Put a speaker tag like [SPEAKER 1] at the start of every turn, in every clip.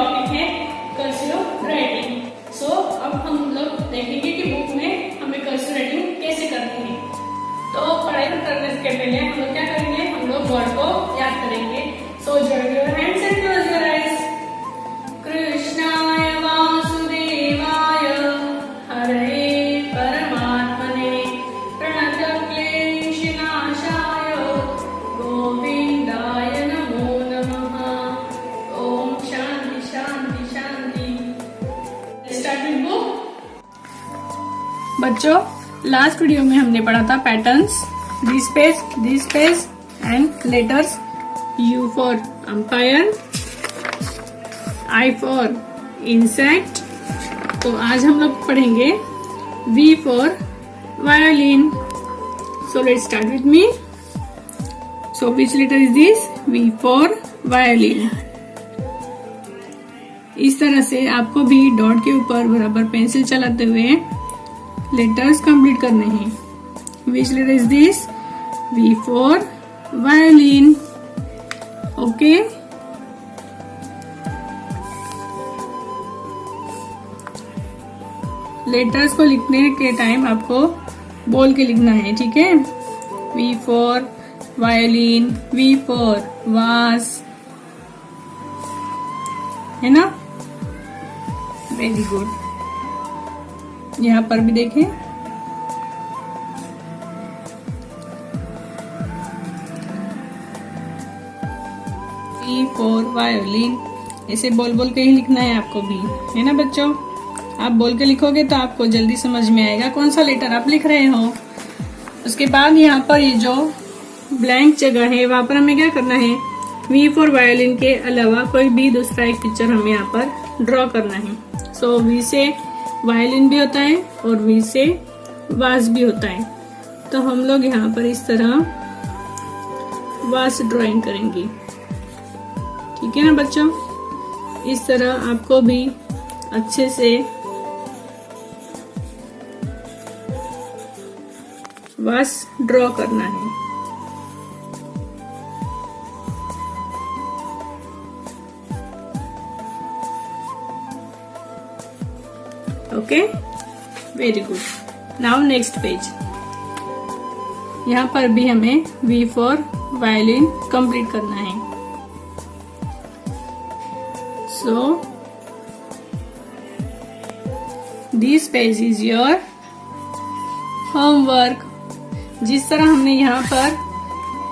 [SPEAKER 1] Topic है cursive writing. सो अब हम लोग देखेंगे कि बुक में हमें कर्सिव राइटिंग कैसे करनी है। तो पढ़ाई करने के पहले हम लोग क्या करेंगे, हम लोग वर्ड को याद करेंगे। So join your hands and close your eyes. कृष्णाय वासुदेवाय हरे परमात्मने प्रणतक्लेशनाशाय गोविंदाय नमो नमः। ओम शांति शांति शांति। Start with book. बच्चों, लास्ट वीडियो में हमने पढ़ा था patterns, this page and letters. U for umpire, I for insect. तो आज हम लोग पढ़ेंगे V for violin. So let's start with me. So which letter is this? V for violin. इस तरह से आपको भी डॉट के ऊपर बराबर पेंसिल चलाते हुए लेटर्स कंप्लीट करने हैं। Which letter is this? V for violin. Okay, letters को लिखने के टाइम आपको बोल के लिखना है, ठीक है। V for violin, V for वास, है ना। Very good. यहाँ पर भी देखें, V फॉर वायोलिन। ऐसे बोल बोल के ही लिखना है आपको भी, है ना बच्चों। आप बोल के लिखोगे तो आपको जल्दी समझ में आएगा कौन सा लेटर आप लिख रहे हो। उसके बाद यहाँ पर ये जो ब्लैंक जगह है वहां पर हमें क्या करना है, V फॉर वायोलिन के अलावा कोई भी दूसरा एक पिक्चर हमें यहाँ पर ड्रॉ करना है। सो V से वायोलिन भी होता है और V से वास भी होता है। तो हम लोग यहाँ पर इस तरह वास ड्राइंग करेंगे, ठीक है ना बच्चों। इस तरह आपको भी अच्छे से वास ड्रॉ करना है। Okay, very good. Now next page. यहाँ पर भी हमें V फॉर वायोलिन कंप्लीट करना है। So this page is your homework. जिस तरह हमने यहाँ पर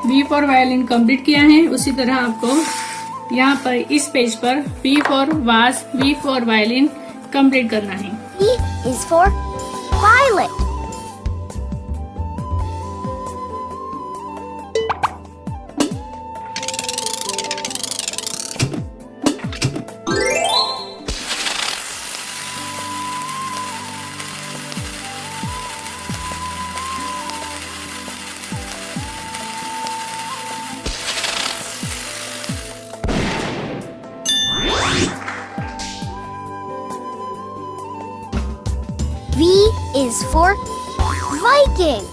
[SPEAKER 1] V फॉर वायोलिन कंप्लीट किया है, उसी तरह आपको यहाँ पर इस पेज पर V फॉर वास, V फॉर वायोलिन कंप्लीट करना है।
[SPEAKER 2] V is for violet. V is for Viking.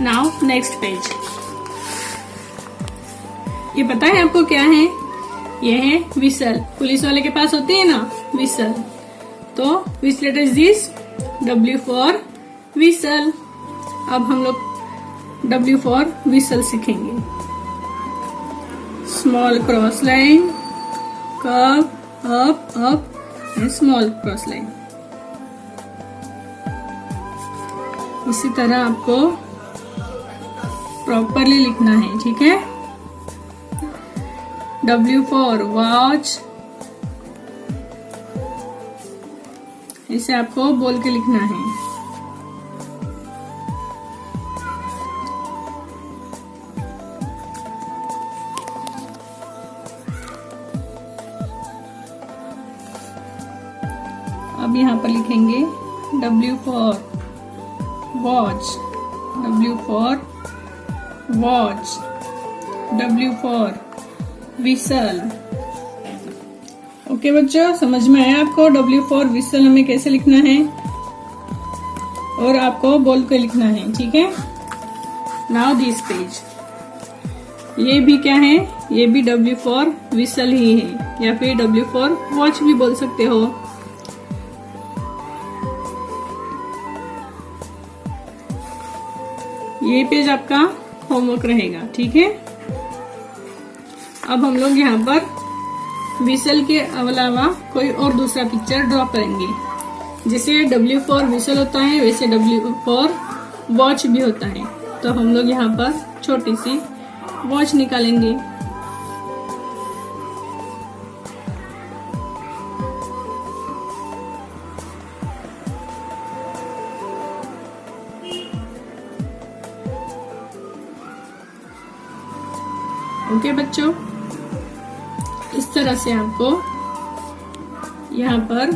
[SPEAKER 1] Now next page. ये पता है आपको क्या है? ये है विसल। पुलिस वाले के पास होती है ना विसल। तो which letter is this? W for whistle. अब हम लोग W फॉर विसल सीखेंगे। Small cross line, curve, up up and small cross line. इसी तरह आपको प्रॉपरली लिखना है, ठीक है। W for watch. इसे आपको बोल के लिखना है। अब यहाँ पर लिखेंगे W for watch, W for watch. W for whistle. Okay बच्चों, समझ में आया आपको W for whistle हमें कैसे लिखना है और आपको बोल के लिखना है, ठीक है। नाउ दिस पेज, ये भी क्या है, ये भी W for whistle ही है या फिर W for watch भी बोल सकते हो। ये पेज आपका होमवर्क रहेगा, ठीक है। अब हम लोग यहाँ पर विसल के अलावा कोई और दूसरा पिक्चर ड्रॉ करेंगे। जैसे W for विसल होता है वैसे W for वॉच भी होता है। तो हम लोग यहाँ पर छोटी सी वॉच निकालेंगे। ओके बच्चों, इस तरह से आपको यहाँ पर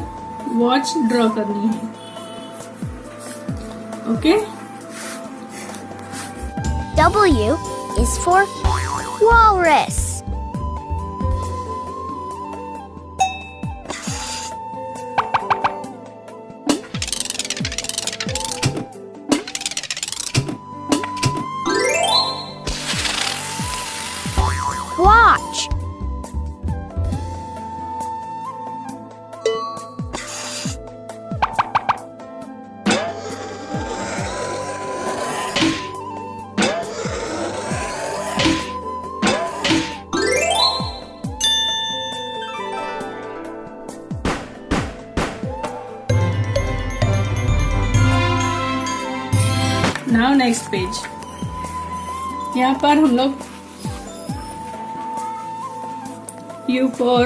[SPEAKER 1] वॉच ड्रॉ करनी है। Okay.
[SPEAKER 2] W is for walrus. Watch.
[SPEAKER 1] Now next page, यहाँ पर हम लोग U for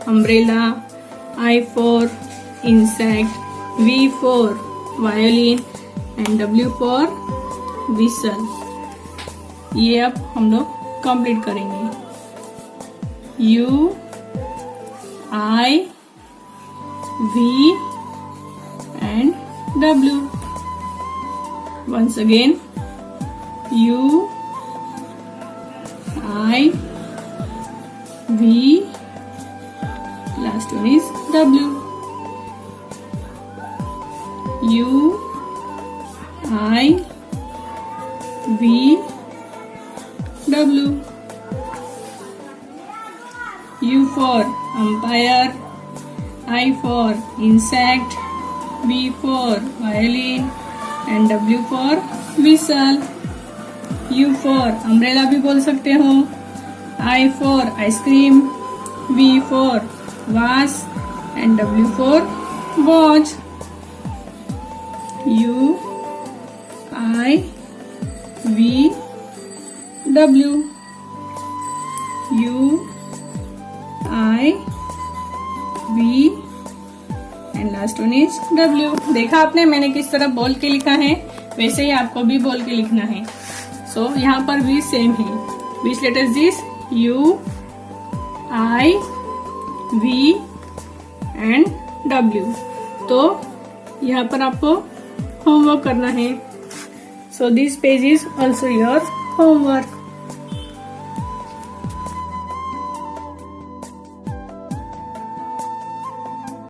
[SPEAKER 1] umbrella, I for insect, V for violin and W for whistle। ये अब हम लोग कंप्लीट करेंगे। U, I, V and W। Once again, U, I, V, last one is W। U, I, V, W। U for umpire, I for insect, V for violin and W for whistle। U for umbrella भी बोल सकते हो, I for ice cream, V for vase and W for watch। U, I, V, W। U, I, V and last one is W। देखा आपने मैंने किस तरह बोल के लिखा है, वैसे ही आपको भी बोल के लिखना है। सो यहाँ पर भी सेम है। Which letter is this? U, I, V and W। तो यहाँ पर आपको होमवर्क करना है। So this page is also your homework।